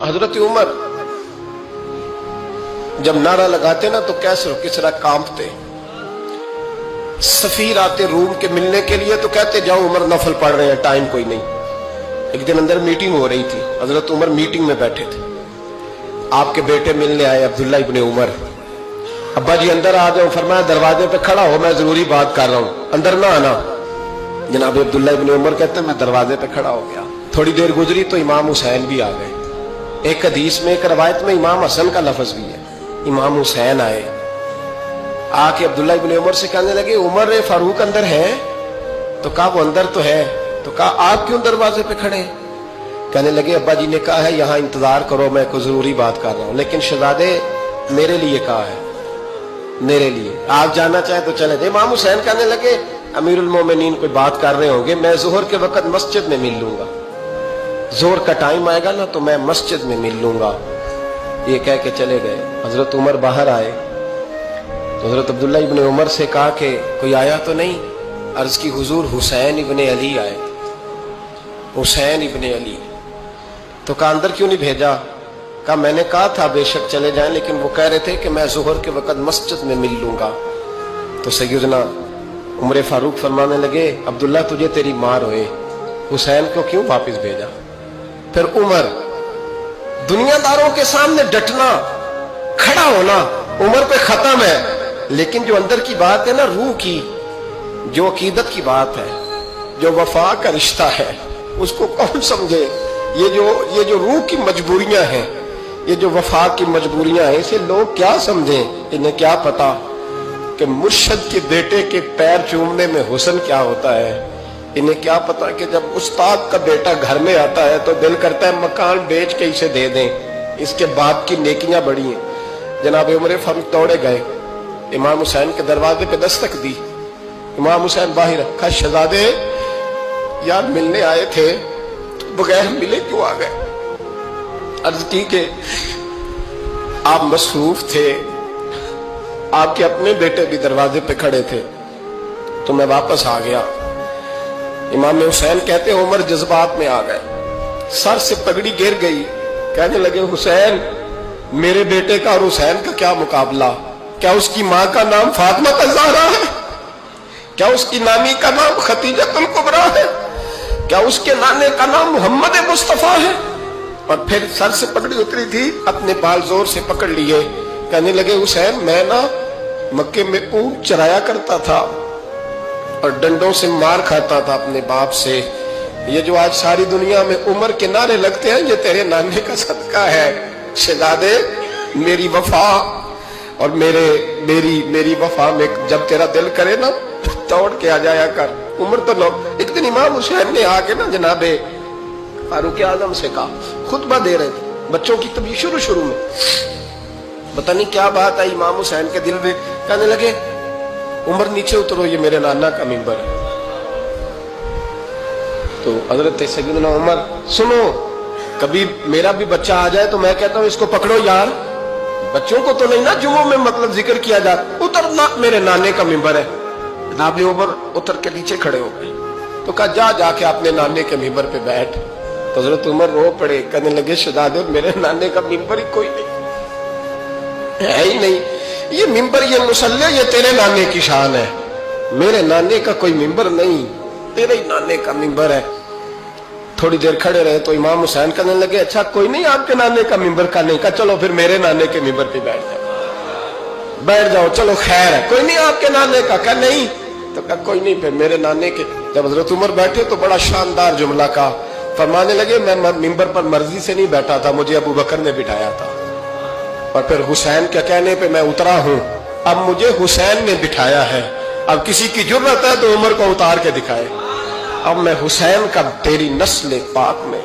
हजरत उमर जब नारा लगाते ना तो कैसर किसरा कांपते। सफीर आते रूम के मिलने के लिए तो कहते जाओ उमर नफल पढ़ रहे हैं, टाइम कोई नहीं। एक दिन अंदर मीटिंग हो रही थी, हजरत उमर मीटिंग में बैठे थे। आपके बेटे मिलने आए अब्दुल्ला इब्ने उमर। अब्बा जी अंदर आ जाओ। फरमाया दरवाजे पे खड़ा हो, मैं जरूरी बात कर रहा हूं, अंदर ना आना। जनाब अब्दुल्ला इब्ने उमर कहते हैं मैं दरवाजे पे खड़ा हो गया। थोड़ी देर गुजरी तो इमाम हुसैन भी आ गए। एक हदीस में एक रवायत में इमाम हसन का लफ्ज भी है। इमाम हुसैन आए, आके अब्दुल्ला इब्ने उमर से कहने लगे उमर फारूक अंदर है? तो कहा वो अंदर तो है। तो कहा आप क्यों दरवाजे पे खड़े? कहने लगे अब्बा जी ने कहा है यहाँ इंतजार करो, मैं कोई जरूरी बात कर रहा हूँ, लेकिन शहजादे मेरे लिए कहा है, मेरे लिए आप जाना चाहे तो चले जाए। इमाम हुसैन कहने लगे अमीरुल मोमिनीन कोई बात कर रहे होंगे, मैं जोहर के वक्त मस्जिद में मिल लूंगा, जोहर का टाइम आएगा ना तो मैं मस्जिद में मिल लूंगा। ये कह के चले गए। हजरत उमर बाहर आए तो हजरत अब्दुल्ला इब्ने उमर से कहा कि कोई आया तो नहीं? अर्ज की हुजूर हुसैन इब्ने अली आए। हुसैन इब्ने अली। तो कहा अंदर क्यों नहीं भेजा? कहा मैंने कहा था बेशक चले जाएं, लेकिन वो कह रहे थे कि मैं जोहर के वक्त मस्जिद में मिल लूंगा। तो सैयदना उमर फारूक फरमाने लगे अब्दुल्ला तुझे तेरी मां रोए, हुसैन को क्यों वापस भेजा? फिर उमर दुनियादारों के सामने डटना, खड़ा होना उमर पे खत्म है, लेकिन जो अंदर की बात है ना, रूह की, जो अकीदत की बात है, जो वफा का रिश्ता है, उसको कौन समझे? ये जो रूह की मजबूरियां हैं, ये जो वफा की मजबूरियां हैं, इसे लोग क्या समझें? इन्हें क्या पता कि मुर्शद के बेटे के पैर चूमने में हुस्न क्या होता है? इन्हें क्या पता कि जब उस्ताद का बेटा घर में आता है तो दिल करता है मकान बेच के इसे दे दें, इसके बाप की नेकियां बड़ी हैं। जनाब उमर फारूक दौड़े गए, इमाम हुसैन के दरवाजे पे दस्तक दी। इमाम हुसैन बाहर रखा, शहजादे यार मिलने आए थे, बगैर मिले क्यों आ गए? अर्ज की के आप मसरूफ थे, आपके अपने बेटे भी दरवाजे पे खड़े थे, तो मैं वापस आ गया। इमाम हुसैन कहते उमर जज्बात में आ गए, सर से पगड़ी गिर गई। कहने लगे हुसैन मेरे बेटे का और हुसैन का क्या मुकाबला? क्या उसकी मां का नाम फातिमा ज़हरा है? क्या उसकी नानी का नाम खतीजतुल कुबरा है? क्या उसके नाने का नाम मोहम्मद मुस्तफा है? और फिर सर से पगड़ी उतरी थी, अपने बाल जोर से पकड़ लिए। कहने लगे हुसैन मैं ना मक्के में ऊंट चराया करता था और डंडों से मार खाता था अपने बाप से। ये जो आज सारी दुनिया में उमर के नारे लगते हैं, ये तेरे नाने का सदका है। शहजादे मेरी वफा और मेरी वफा में जब तेरा दिल करे ना दौड़ के आ जाया कर। उमर तो लोग एक दिन इमाम हुसैन ने आके ना जनाबे फारूक आजम से कहा, खुतबा दे रहे थे बच्चों की तभी शुरू में, पता नहीं क्या बात आई इमाम हुसैन के दिल में। कहने लगे उमर नीचे उतरो, ये मेरे नाना का मिंबर है। तो हजरत सैयदना उमर सुनो, कभी मेरा भी बच्चा आ जाए तो मैं कहता हूं इसको पकड़ो यार, बच्चों को तो नहीं ना जुम्मों में मतलब जिक्र किया जाए, उतरना मेरे नाने का मिंबर है। जनाब उमर उतर के नीचे खड़े हो गए। तो कहा जाके अपने नाने के मिंबर पे बैठ। तो हजरत उमर रो पड़े, कहने लगे शहजादे मेरे नाने का मिंबर ही कोई नहीं है ही नहीं, ये मिंबर ये मुसल्ले ये तेरे नाने की शान है, मेरे नाने का कोई मिंबर नहीं, तेरे ही नाने का मिंबर है। थोड़ी देर खड़े रहे तो इमाम हुसैन कहने लगे अच्छा कोई नहीं आपके नाने का मिंबर का नहीं? का चलो फिर मेरे नाने के मिंबर पे बैठ जाओ, चलो खैर है, कोई नहीं आपके नाने का? क्या नहीं? तो कहा कोई नहीं फिर मेरे नाने के। जब हजरत उमर बैठे तो बड़ा शानदार जुमला का फरमाने लगे मैं मिंबर पर मर्जी से नहीं बैठा था, मुझे अबू बकर ने बिठाया था, और फिर हुसैन के कहने पे मैं उतरा हूं, अब मुझे हुसैन ने बिठाया है। अब किसी की जुर्रत है तो उमर को उतार के दिखाए, अब मैं हुसैन का तेरी नस्ल पाक में।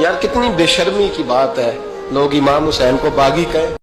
यार कितनी बेशर्मी की बात है, लोग इमाम हुसैन को बागी कहे।